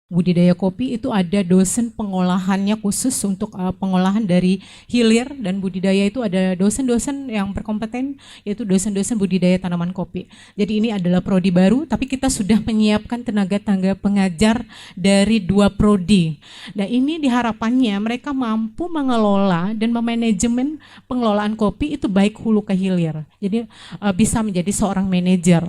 budidaya kopi itu ada dosen pengolahannya khusus untuk pengolahan dari hilir, dan budidaya itu ada dosen-dosen yang berkompeten, yaitu dosen-dosen budidaya tanaman kopi. Jadi ini adalah prodi baru, tapi kita sudah menyiapkan tenaga-tenaga pengajar dari 2 prodi. Nah ini diharapannya mereka mampu mengelola dan memanajemen pengelolaan kopi itu baik hulu ke hilir. Jadi bisa menjadi seorang manajer.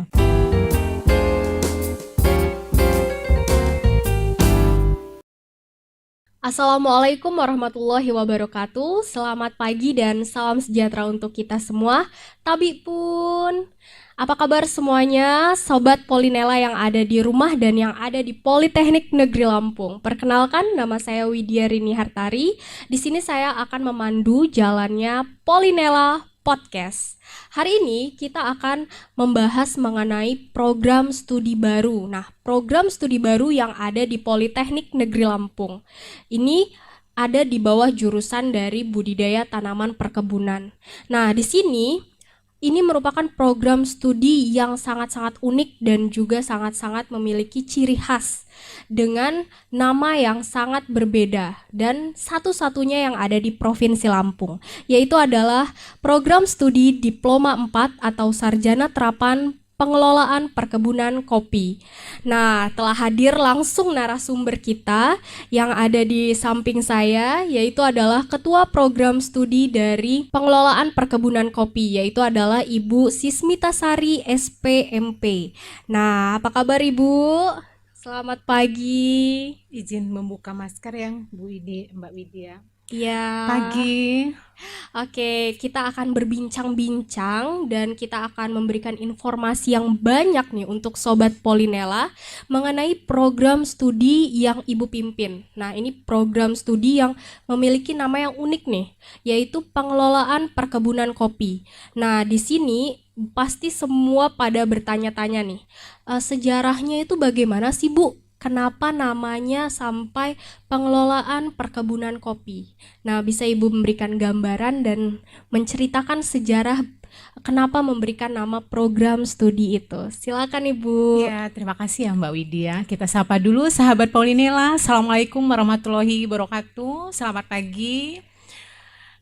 Assalamualaikum warahmatullahi wabarakatuh. Selamat pagi dan salam sejahtera untuk kita semua. Tabi pun, apa kabar semuanya? Sobat Polinela yang ada di rumah dan yang ada di Politeknik Negeri Lampung. Perkenalkan, nama saya Widya Rini Hartari. Di sini saya akan memandu jalannya Polinela Podcast. Hari ini kita akan membahas mengenai program studi baru. Nah, program studi baru yang ada di Politeknik Negeri Lampung. Ini ada di bawah jurusan dari budidaya tanaman perkebunan. Nah, di sini ini merupakan program studi yang sangat-sangat unik dan juga sangat-sangat memiliki ciri khas dengan nama yang sangat berbeda dan satu-satunya yang ada di Provinsi Lampung, yaitu adalah program studi Diploma 4 atau Sarjana Terapan Pengelolaan Perkebunan Kopi. Nah, telah hadir langsung narasumber kita yang ada di samping saya, yaitu adalah Ketua Program Studi dari Pengelolaan Perkebunan Kopi, yaitu adalah Ibu Sismita Sari, SPMP. Nah, apa kabar Ibu? Selamat pagi. Izin membuka masker yang Mbak Widya. Ya. Pagi. Oke, kita akan berbincang-bincang dan kita akan memberikan informasi yang banyak nih untuk Sobat Polinela mengenai program studi yang Ibu pimpin. Nah, ini program studi yang memiliki nama yang unik nih, yaitu Pengelolaan Perkebunan Kopi. Nah, di sini pasti semua pada bertanya-tanya nih, sejarahnya itu bagaimana sih Bu? Kenapa namanya sampai Pengelolaan Perkebunan Kopi? Nah, bisa Ibu memberikan gambaran dan menceritakan sejarah kenapa memberikan nama program studi itu. Silakan Ibu. Ya, terima kasih ya Mbak Widya. Kita sapa dulu sahabat Polinela. Assalamualaikum warahmatullahi wabarakatuh. Selamat pagi.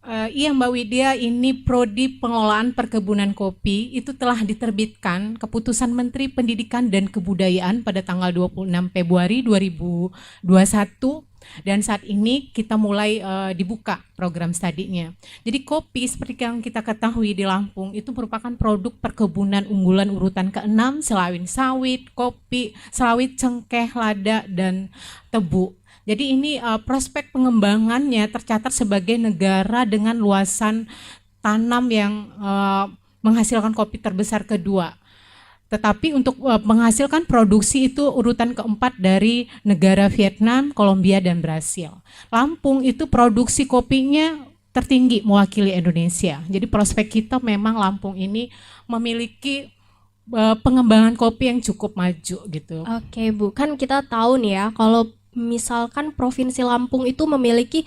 Iya Mbak Widya, ini Prodi Pengelolaan Perkebunan Kopi itu telah diterbitkan Keputusan Menteri Pendidikan dan Kebudayaan pada tanggal 26 Februari 2021, dan saat ini kita mulai dibuka program studinya. Jadi kopi seperti yang kita ketahui di Lampung itu merupakan produk perkebunan unggulan urutan ke-6 selain sawit, kopi, sawit, cengkeh, lada, dan tebu. Jadi ini prospek pengembangannya tercatat sebagai negara dengan luasan tanam yang menghasilkan kopi terbesar kedua. Tetapi untuk menghasilkan produksi itu urutan keempat dari negara Vietnam, Kolombia, dan Brasil. Lampung itu produksi kopinya tertinggi mewakili Indonesia. Jadi prospek kita memang Lampung ini memiliki pengembangan kopi yang cukup maju gitu. Oke Bu, kan kita tahu nih ya kalau misalkan Provinsi Lampung itu memiliki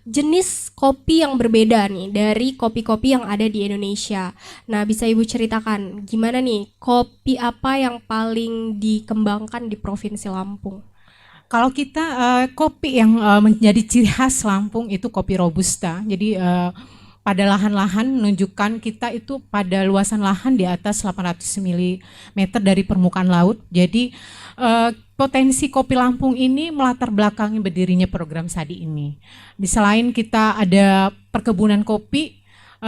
jenis kopi yang berbeda nih dari kopi-kopi yang ada di Indonesia. Nah, bisa Ibu ceritakan gimana nih kopi apa yang paling dikembangkan di Provinsi Lampung? Kalau kita kopi yang menjadi ciri khas Lampung itu kopi Robusta. Jadi pada lahan-lahan menunjukkan kita itu pada luasan lahan di atas 800 mm dari permukaan laut. Jadi potensi kopi Lampung ini melatar belakangi berdirinya program studi ini. Di selain kita ada perkebunan kopi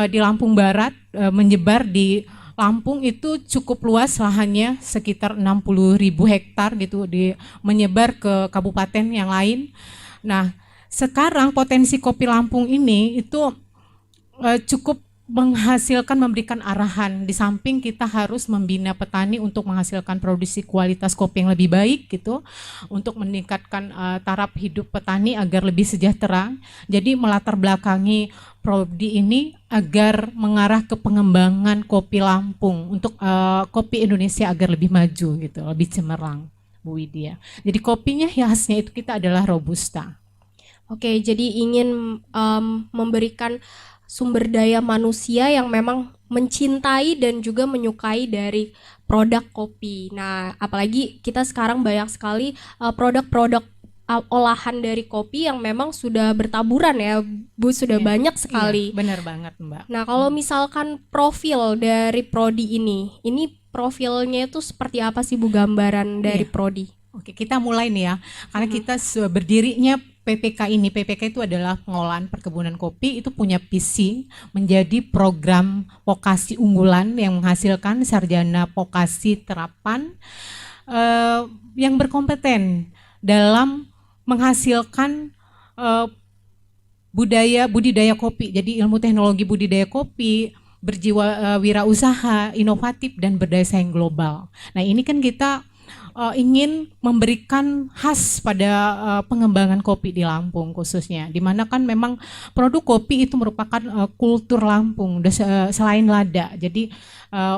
di Lampung Barat, menyebar di Lampung itu cukup luas lahannya, sekitar 60.000 hektar gitu, menyebar ke kabupaten yang lain. Nah, sekarang potensi kopi Lampung ini itu cukup menghasilkan, memberikan arahan. Di samping kita harus membina petani untuk menghasilkan produksi kualitas kopi yang lebih baik gitu, untuk meningkatkan taraf hidup petani agar lebih sejahtera. Jadi melatar belakangi prodi ini agar mengarah ke pengembangan kopi Lampung untuk kopi Indonesia agar lebih maju gitu, lebih cemerlang, Bu Widya. Jadi kopinya khasnya itu kita adalah Robusta. Oke, jadi ingin memberikan sumber daya manusia yang memang mencintai dan juga menyukai dari produk kopi. Nah, apalagi kita sekarang banyak sekali produk-produk olahan dari kopi yang memang sudah bertaburan ya, Bu, sudah Iya, banyak iya, sekali. benar banget Mbak. Nah, kalau misalkan profil dari prodi ini profilnya itu seperti apa sih Bu, gambaran dari Iya. prodi? Oke, kita mulai nih ya. Karena kita berdirinya PPK ini, PPK itu adalah pengolahan perkebunan kopi, itu punya visi menjadi program vokasi unggulan yang menghasilkan sarjana vokasi terapan yang berkompeten dalam menghasilkan budidaya kopi. Jadi ilmu teknologi budidaya kopi, berjiwa wirausaha, inovatif dan berdaya saing global. Nah, ini kan kita ingin memberikan khas pada pengembangan kopi di Lampung khususnya, di mana kan memang produk kopi itu merupakan kultur Lampung selain lada. Jadi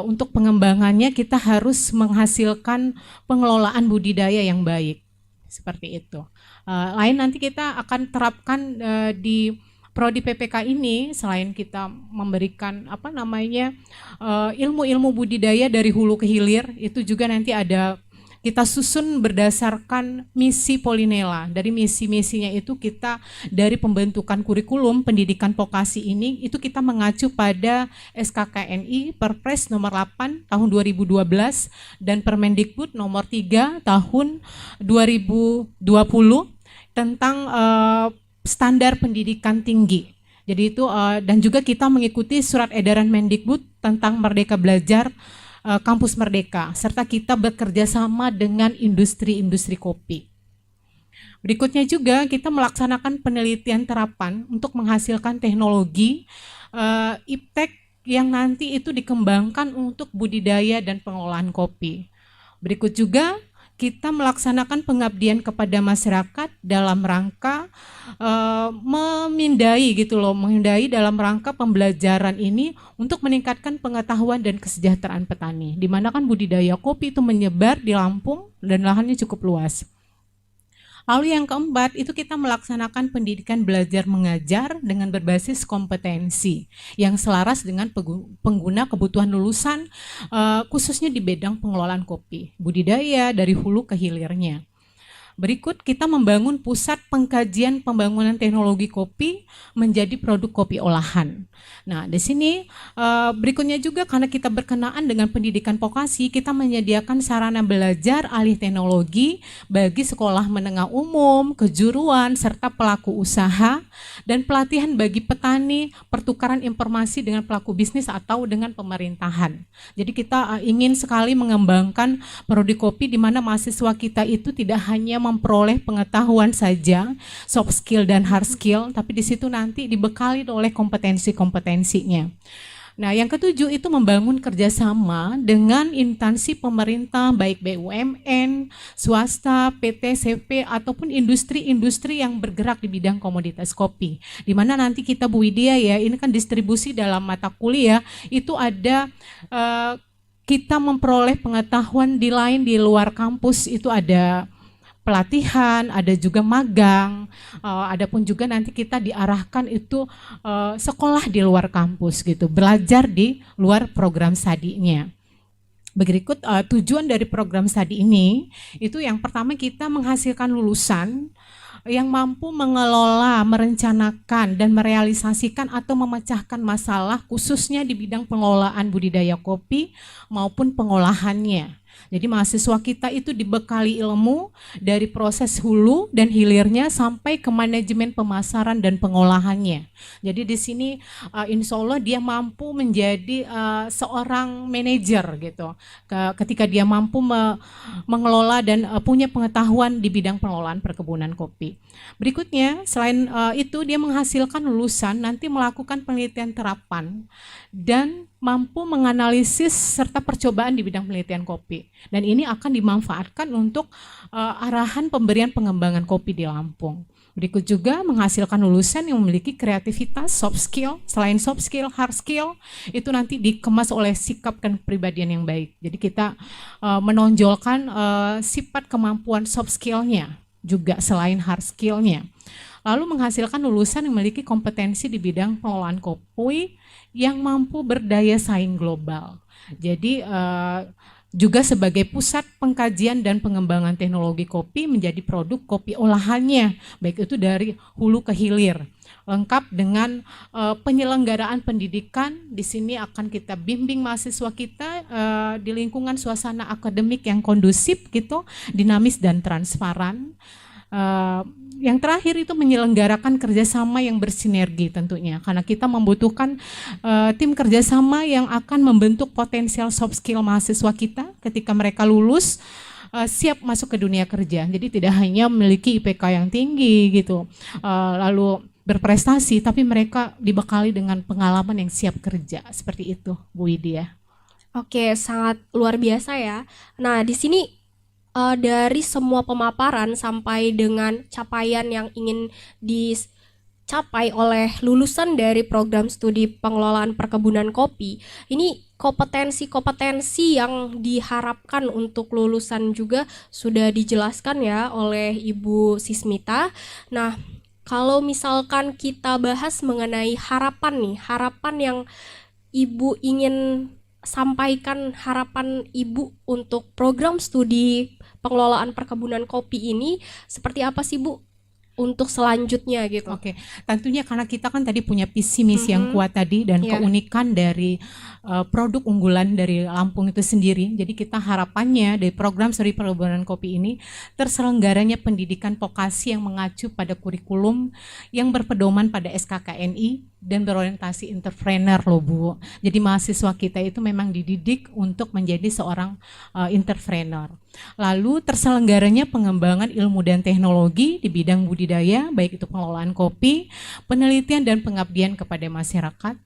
untuk pengembangannya kita harus menghasilkan pengelolaan budidaya yang baik seperti itu. Lain nanti kita akan terapkan di prodi PPK ini, selain kita memberikan ilmu-ilmu budidaya dari hulu ke hilir, itu juga nanti ada kita susun berdasarkan misi Polinela. Dari misi-misinya itu kita dari pembentukan kurikulum pendidikan vokasi ini itu kita mengacu pada SKKNI Perpres nomor 8 tahun 2012 dan Permendikbud nomor 3 tahun 2020 tentang standar pendidikan tinggi. Jadi itu dan juga kita mengikuti surat edaran Mendikbud tentang Merdeka Belajar Kampus Merdeka, serta kita bekerja sama dengan industri-industri kopi. Berikutnya juga kita melaksanakan penelitian terapan untuk menghasilkan teknologi iptek yang nanti itu dikembangkan untuk budidaya dan pengolahan kopi. Berikut juga kita melaksanakan pengabdian kepada masyarakat dalam rangka memindai dalam rangka pembelajaran ini untuk meningkatkan pengetahuan dan kesejahteraan petani. Di mana kan budidaya kopi itu menyebar di Lampung dan lahannya cukup luas. Lalu yang keempat, itu kita melaksanakan pendidikan belajar mengajar dengan berbasis kompetensi yang selaras dengan pengguna kebutuhan lulusan khususnya di bidang pengelolaan kopi, budidaya dari hulu ke hilirnya. Berikut kita membangun pusat pengkajian pembangunan teknologi kopi menjadi produk kopi olahan. Nah, di sini berikutnya juga karena kita berkenaan dengan pendidikan vokasi, kita menyediakan sarana belajar alih teknologi bagi sekolah menengah umum, kejuruan, serta pelaku usaha, dan pelatihan bagi petani, pertukaran informasi dengan pelaku bisnis atau dengan pemerintahan. Jadi kita ingin sekali mengembangkan prodi kopi di mana mahasiswa kita itu tidak hanya memperoleh pengetahuan saja, soft skill dan hard skill, tapi di situ nanti dibekali oleh kompetensinya. Nah, yang ketujuh itu membangun kerjasama dengan instansi pemerintah, baik BUMN, swasta, PT, CV, ataupun industri-industri yang bergerak di bidang komoditas kopi. Di mana nanti kita Bu Widya ya, ini kan distribusi dalam mata kuliah, itu ada kita memperoleh pengetahuan di luar kampus, itu ada pelatihan, ada juga magang, adapun juga nanti kita diarahkan itu sekolah di luar kampus gitu, belajar di luar program studinya. Berikut tujuan dari program studi ini, itu yang pertama kita menghasilkan lulusan yang mampu mengelola, merencanakan, dan merealisasikan atau memecahkan masalah khususnya di bidang pengelolaan budidaya kopi maupun pengolahannya. Jadi mahasiswa kita itu dibekali ilmu dari proses hulu dan hilirnya sampai ke manajemen pemasaran dan pengolahannya. Jadi di sini insya Allah dia mampu menjadi seorang manajer gitu. Ketika dia mampu mengelola dan punya pengetahuan di bidang pengelolaan perkebunan kopi. Berikutnya selain itu dia menghasilkan lulusan nanti melakukan penelitian terapan dan mampu menganalisis serta percobaan di bidang penelitian kopi. Dan ini akan dimanfaatkan untuk arahan pemberian pengembangan kopi di Lampung. Berikut juga menghasilkan lulusan yang memiliki kreativitas, soft skill, selain soft skill, hard skill, itu nanti dikemas oleh sikap dan kepribadian yang baik. Jadi kita menonjolkan sifat kemampuan soft skillnya juga selain hard skillnya. lalu menghasilkan lulusan yang memiliki kompetensi di bidang pengelolaan kopi yang mampu berdaya saing global. Jadi juga sebagai pusat pengkajian dan pengembangan teknologi kopi menjadi produk kopi olahannya, baik itu dari hulu ke hilir. Lengkap dengan penyelenggaraan pendidikan. Di sini akan kita bimbing mahasiswa kita di lingkungan suasana akademik yang kondusif gitu, dinamis dan transparan. Yang terakhir itu menyelenggarakan kerjasama yang bersinergi tentunya, karena kita membutuhkan tim kerjasama yang akan membentuk potensial soft skill mahasiswa kita ketika mereka lulus siap masuk ke dunia kerja. Jadi tidak hanya memiliki IPK yang tinggi gitu, lalu berprestasi, tapi mereka dibekali dengan pengalaman yang siap kerja. Seperti itu, Bu Widya. Oke, sangat luar biasa ya. Nah, di sini dari semua pemaparan sampai dengan capaian yang ingin dicapai oleh lulusan dari program studi pengelolaan perkebunan kopi, ini kompetensi-kompetensi yang diharapkan untuk lulusan juga sudah dijelaskan ya oleh Ibu Sismita. Nah, kalau misalkan kita bahas mengenai harapan nih, harapan yang Ibu ingin sampaikan, harapan Ibu untuk program studi pengelolaan perkebunan kopi ini seperti apa sih Bu untuk selanjutnya gitu? Oke, tentunya karena kita kan tadi punya visi misi yang kuat tadi dan keunikan dari produk unggulan dari Lampung itu sendiri. Jadi kita harapannya dari program studi perkebunan kopi ini terselenggaranya pendidikan vokasi yang mengacu pada kurikulum yang berpedoman pada SKKNI dan berorientasi entrepreneur loh Bu. Jadi mahasiswa kita itu memang dididik untuk menjadi seorang entrepreneur. Lalu terselenggaranya pengembangan ilmu dan teknologi di bidang budidaya, baik itu pengelolaan kopi, penelitian dan pengabdian kepada masyarakat.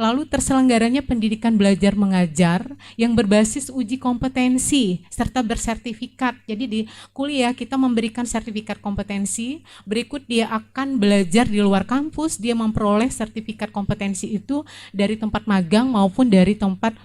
Lalu terselenggaranya pendidikan belajar mengajar yang berbasis uji kompetensi serta bersertifikat. Jadi di kuliah kita memberikan sertifikat kompetensi, berikut dia akan belajar di luar kampus, dia memperoleh sertifikat kompetensi itu dari tempat magang maupun dari tempat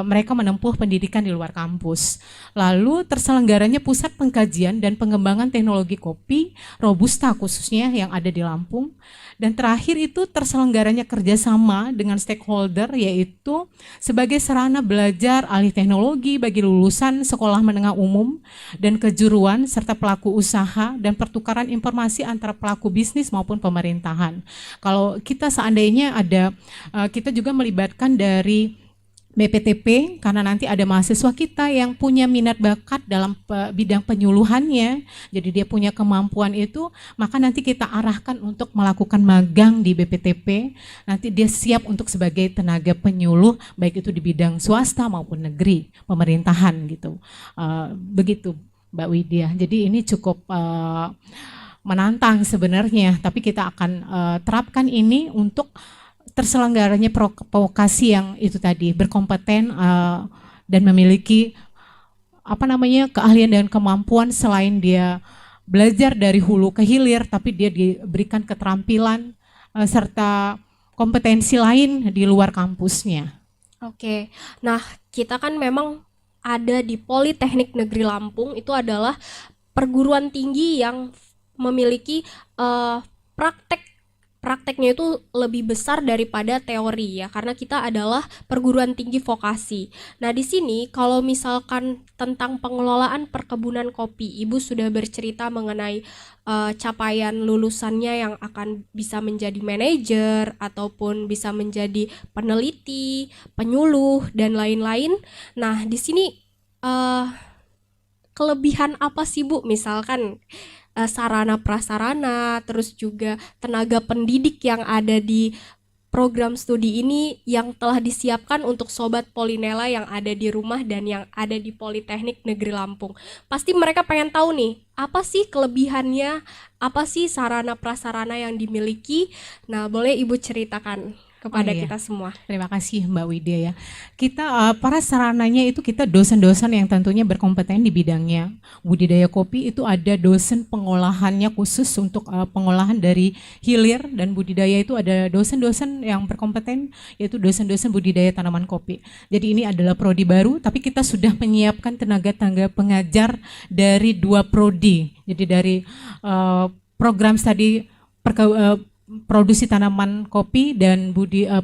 mereka menempuh pendidikan di luar kampus. Lalu terselenggaranya pusat pengkajian dan pengembangan teknologi kopi Robusta khususnya yang ada di Lampung. Dan terakhir itu terselenggaranya kerjasama dengan stakeholder, yaitu sebagai sarana belajar alih teknologi bagi lulusan sekolah menengah umum dan kejuruan serta pelaku usaha dan pertukaran informasi antara pelaku bisnis maupun pemerintahan. Kalau kita seandainya ada, kita juga melibatkan dari BPTP karena nanti ada mahasiswa kita yang punya minat bakat dalam bidang penyuluhannya, jadi dia punya kemampuan itu, maka nanti kita arahkan untuk melakukan magang di BPTP, nanti dia siap untuk sebagai tenaga penyuluh baik itu di bidang swasta maupun negeri, pemerintahan gitu. Begitu Mbak Widya, jadi ini cukup menantang sebenarnya, tapi kita akan terapkan ini untuk terselenggaranya vokasi yang itu tadi, berkompeten dan memiliki keahlian dan kemampuan selain dia belajar dari hulu ke hilir, tapi dia diberikan keterampilan serta kompetensi lain di luar kampusnya. Oke, nah kita kan memang ada di Politeknik Negeri Lampung, itu adalah perguruan tinggi yang memiliki prakteknya itu lebih besar daripada teori ya, karena kita adalah perguruan tinggi vokasi. Nah di sini kalau misalkan tentang pengelolaan perkebunan kopi, Ibu sudah bercerita mengenai capaian lulusannya yang akan bisa menjadi manajer ataupun bisa menjadi peneliti, penyuluh dan lain-lain. Nah di sini kelebihan apa sih Bu, misalkan sarana prasarana, terus juga tenaga pendidik yang ada di program studi ini yang telah disiapkan untuk Sobat Polinela yang ada di rumah dan yang ada di Politeknik Negeri Lampung. Pasti mereka pengen tahu nih, apa sih kelebihannya, apa sih sarana prasarana yang dimiliki. Nah, boleh Ibu ceritakan kepada kita semua. Terima kasih Mbak Widya ya. Kita para sarananya itu kita dosen-dosen yang tentunya berkompeten di bidangnya. Budidaya kopi itu ada dosen pengolahannya khusus untuk pengolahan dari hilir, dan budidaya itu ada dosen-dosen yang berkompeten yaitu dosen-dosen budidaya tanaman kopi. Jadi ini adalah prodi baru, tapi kita sudah menyiapkan tenaga-tenaga pengajar dari 2 prodi. Jadi dari program studi produksi tanaman kopi dan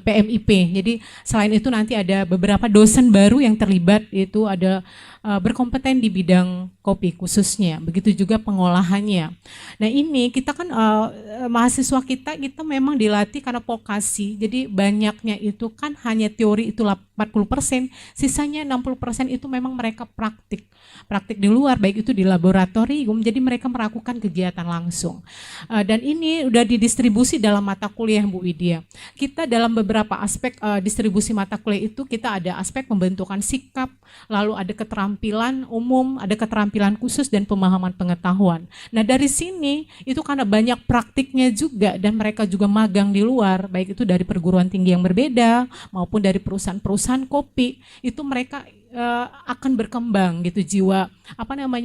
PMIP. Jadi selain itu nanti ada beberapa dosen baru yang terlibat, itu ada berkompeten di bidang kopi khususnya. Begitu juga pengolahannya. Nah ini kita kan mahasiswa kita memang dilatih karena vokasi. Jadi banyaknya itu kan hanya teori itu 40%, sisanya 60% itu memang mereka praktik di luar, baik itu di laboratorium. Jadi mereka melakukan kegiatan langsung. Dan ini udah didistribusi dalam mata kuliah Bu Widya. Kita dalam beberapa aspek distribusi mata kuliah itu kita ada aspek pembentukan sikap, lalu ada keterampilan umum, ada keterampilan khusus dan pemahaman pengetahuan. Nah dari sini itu karena banyak praktiknya juga dan mereka juga magang di luar, baik itu dari perguruan tinggi yang berbeda maupun dari perusahaan-perusahaan kopi, itu mereka akan berkembang gitu jiwa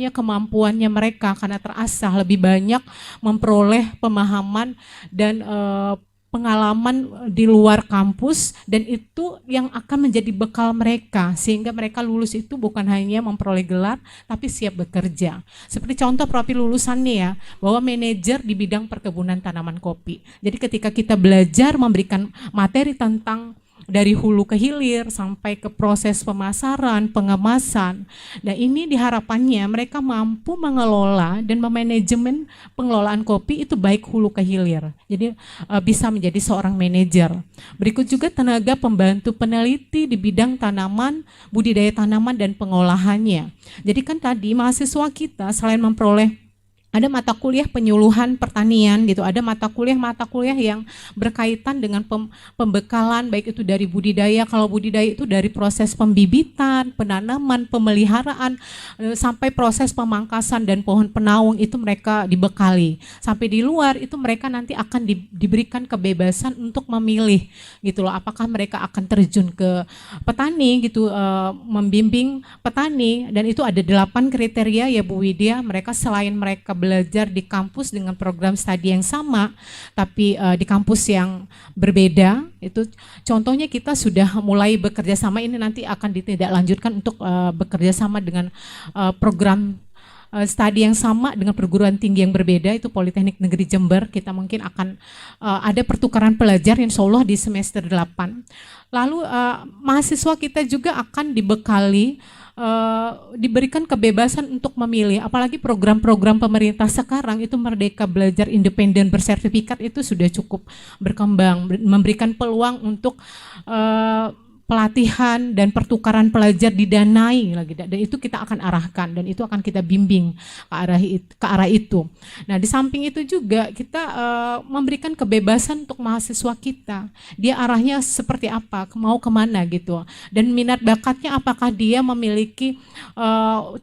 kemampuannya mereka karena terasah lebih banyak memperoleh pemahaman dan pengalaman di luar kampus, dan itu yang akan menjadi bekal mereka sehingga mereka lulus itu bukan hanya memperoleh gelar tapi siap bekerja. Seperti contoh profil lulusannya ya, bahwa manajer di bidang perkebunan tanaman kopi. Jadi ketika kita belajar memberikan materi tentang dari hulu ke hilir sampai ke proses pemasaran, pengemasan. Nah ini diharapkannya mereka mampu mengelola dan memanajemen pengelolaan kopi itu baik hulu ke hilir. Jadi bisa menjadi seorang manajer. Berikut juga tenaga pembantu peneliti di bidang tanaman, budidaya tanaman dan pengolahannya. Jadi kan tadi mahasiswa kita selain memperoleh ada mata kuliah penyuluhan pertanian gitu, ada mata kuliah yang berkaitan dengan pembekalan baik itu dari budidaya. Kalau budidaya itu dari proses pembibitan, penanaman, pemeliharaan sampai proses pemangkasan dan pohon penaung itu mereka dibekali. Sampai di luar itu mereka nanti akan diberikan kebebasan untuk memilih gitu loh, apakah mereka akan terjun ke petani gitu, membimbing petani, dan itu ada 8 kriteria ya Bu Widya. Mereka selain mereka belajar di kampus dengan program studi yang sama, tapi di kampus yang berbeda, itu contohnya kita sudah mulai bekerja sama, ini nanti akan ditindaklanjutkan untuk bekerja sama dengan program studi yang sama dengan perguruan tinggi yang berbeda, itu Politeknik Negeri Jember. Kita mungkin akan ada pertukaran pelajar insya Allah di semester 8. Lalu mahasiswa kita juga akan dibekali diberikan kebebasan untuk memilih, apalagi program-program pemerintah sekarang itu Merdeka Belajar Independen Bersertifikat itu sudah cukup berkembang, memberikan peluang untuk pelatihan dan pertukaran pelajar didanai lagi, dan itu kita akan arahkan dan itu akan kita bimbing ke arah itu. Nah di samping itu juga kita memberikan kebebasan untuk mahasiswa kita, dia arahnya seperti apa, mau kemana gitu, dan minat bakatnya apakah dia memiliki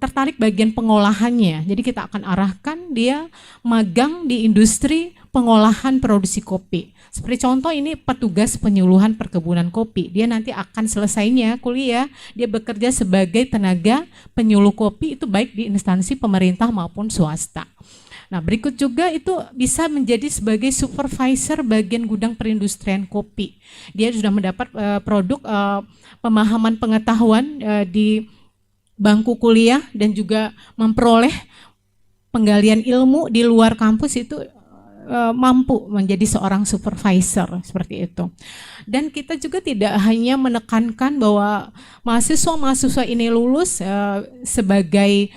tertarik bagian pengolahannya. Jadi kita akan arahkan dia magang di industri pengolahan produksi kopi. Seperti contoh ini petugas penyuluhan perkebunan kopi. Dia nanti akan selesainya kuliah, dia bekerja sebagai tenaga penyuluh kopi, itu baik di instansi pemerintah maupun swasta. Nah berikut juga itu bisa menjadi sebagai supervisor bagian gudang perindustrian kopi. Dia sudah mendapat produk pemahaman pengetahuan di bangku kuliah dan juga memperoleh penggalian ilmu di luar kampus, itu mampu menjadi seorang supervisor seperti itu. Dan kita juga tidak hanya menekankan bahwa mahasiswa-mahasiswa ini lulus sebagai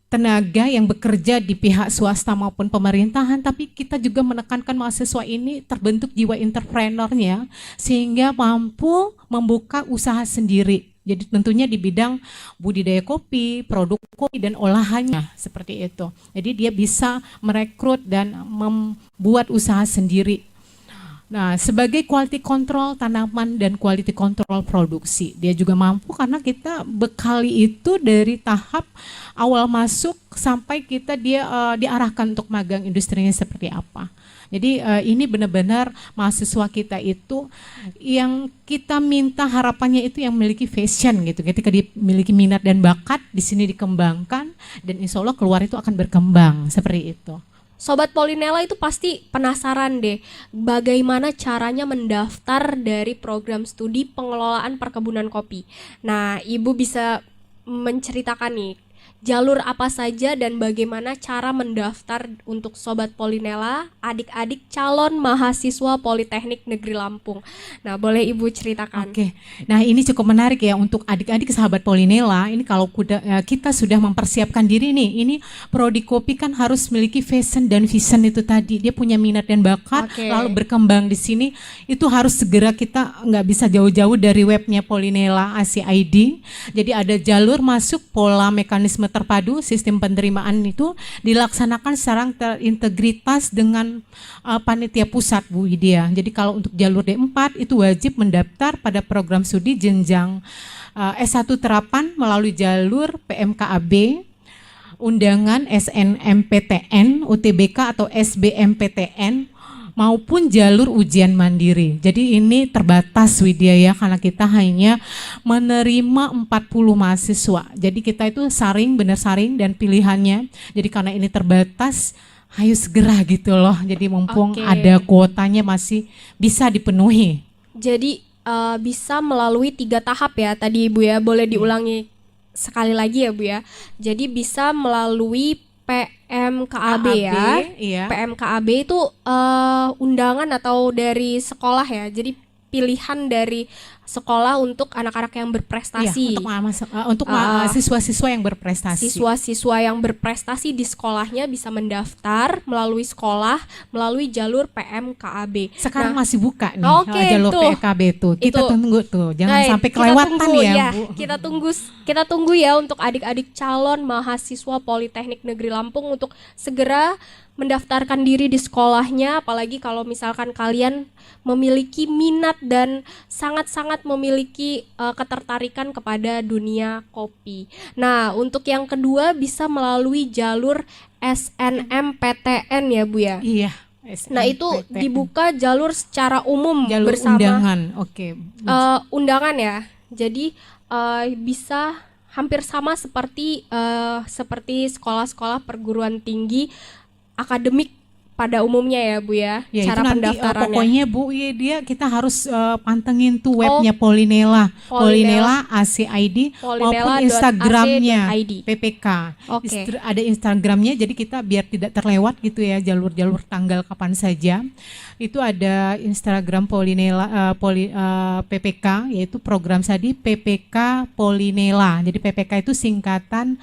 tenaga yang bekerja di pihak swasta maupun pemerintahan, tapi kita juga menekankan mahasiswa ini terbentuk jiwa entrepreneurnya sehingga mampu membuka usaha sendiri. Jadi tentunya di bidang budidaya kopi, produk kopi dan olahannya seperti itu. Jadi dia bisa merekrut dan membuat usaha sendiri. Nah, sebagai quality control tanaman dan quality control produksi, dia juga mampu karena kita bekali itu dari tahap awal masuk sampai dia diarahkan untuk magang industrinya seperti apa. Jadi ini benar-benar mahasiswa kita itu yang kita minta harapannya itu yang memiliki passion gitu. Ketika dia memiliki minat dan bakat, di sini dikembangkan dan insya Allah keluar itu akan berkembang seperti itu. Sobat Polinela itu pasti penasaran deh bagaimana caranya mendaftar dari program studi pengelolaan perkebunan kopi. Nah, Ibu bisa menceritakan nih jalur apa saja dan bagaimana cara mendaftar untuk Sobat Polinela, adik-adik calon mahasiswa Politeknik Negeri Lampung. Nah, boleh Ibu ceritakan. Oke, nah ini cukup menarik ya untuk adik-adik sahabat Polinela. Ini kalau kita sudah mempersiapkan diri nih, ini prodi kopi kan harus memiliki passion dan vision itu tadi. Dia punya minat dan bakat, Oke. lalu berkembang di sini. Itu harus segera, kita nggak bisa jauh-jauh dari webnya Polinela ACID. Jadi ada jalur masuk, pola mekanisme terpadu, sistem penerimaan itu dilaksanakan secara terintegritas dengan panitia pusat Bu Widya. Jadi kalau untuk jalur D4 itu wajib mendaftar pada program studi jenjang S1 terapan melalui jalur PMKAB, undangan SNMPTN, UTBK atau SBMPTN, maupun jalur ujian mandiri. Jadi ini terbatas Widya ya, karena kita hanya menerima 40 mahasiswa. Jadi kita itu saring, benar saring dan pilihannya. Jadi karena ini terbatas, ayo segera gitu loh. Jadi mumpung Oke. ada kuotanya masih bisa dipenuhi. Jadi bisa melalui 3 tahap ya tadi Ibu ya, boleh diulangi sekali lagi ya Bu ya. Jadi bisa melalui PMKAB ya. Iya. PMKAB itu undangan atau dari sekolah ya. Jadi pilihan dari sekolah untuk anak-anak yang Iya, berprestasi. untuk siswa-siswa yang berprestasi. Siswa-siswa yang berprestasi di sekolahnya bisa mendaftar melalui sekolah melalui jalur PMKAB. Sekarang Nah, masih buka nih oke, jalur tuh. PKB tuh. Kita Itu. tunggu tuh, jangan Baik, sampai kita kelewatan tunggu, ya, Bu. Kita tunggu ya untuk adik-adik calon mahasiswa Politeknik Negeri Lampung untuk segera mendaftarkan diri di sekolahnya, apalagi kalau misalkan kalian memiliki minat dan sangat-sangat memiliki ketertarikan kepada dunia kopi. Nah, untuk yang kedua bisa melalui jalur SNMPTN ya Bu ya. Iya. Nah, itu SNMPTN. dibuka jalur secara umum jalur bersama undangan. Oke. undangan ya. Jadi bisa hampir sama seperti sekolah-sekolah perguruan tinggi akademik pada umumnya ya Bu ya, Ya, cara itu nanti pendaftarannya. pokoknya Bu, ya, kita harus pantengin tuh webnya Polinela, Polinela ACID maupun Polinela.ac.id. Instagramnya PPK. Oke. Ada Instagramnya, jadi kita biar tidak terlewat gitu ya jalur-jalur tanggal kapan saja. Itu ada Instagram Polinela PPK, yaitu program studi PPK Polinela. Jadi PPK itu singkatan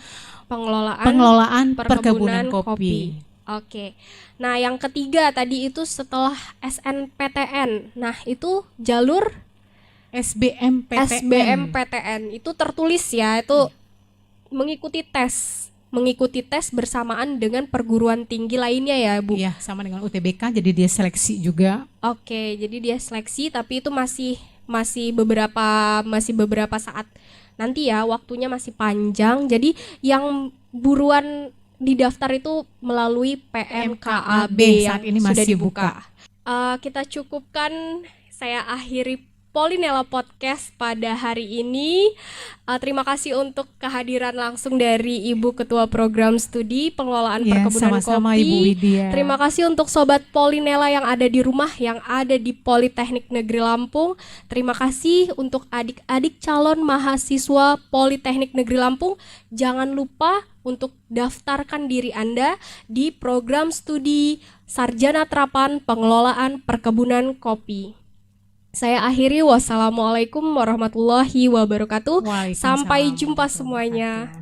pengelolaan perkebunan kopi. Oke. Nah, yang ketiga tadi itu setelah SNPTN. Nah, itu jalur SBMPTN. Itu tertulis ya, itu mengikuti tes bersamaan dengan perguruan tinggi lainnya ya, Bu. Iya, sama dengan UTBK, jadi dia seleksi juga. Oke, jadi dia seleksi tapi itu masih beberapa saat nanti ya, waktunya masih panjang. Jadi yang buruan didaftar itu melalui PMKAB yang saat ini sudah masih dibuka. Kita cukupkan, saya akhiri Polinela Podcast pada hari ini. Terima kasih untuk kehadiran langsung dari Ibu Ketua Program Studi Pengelolaan Ya, Perkebunan sama-sama Kopi. Ibu Widya. Terima kasih untuk Sobat Polinela yang ada di rumah, yang ada di Politeknik Negeri Lampung. Terima kasih untuk adik-adik calon mahasiswa Politeknik Negeri Lampung. Jangan lupa untuk daftarkan diri Anda di program studi Sarjana Terapan Pengelolaan Perkebunan Kopi. Saya akhiri, wassalamualaikum warahmatullahi wabarakatuh. Waalaikumsalam Sampai jumpa warahmatullahi semuanya. wabarakatuh.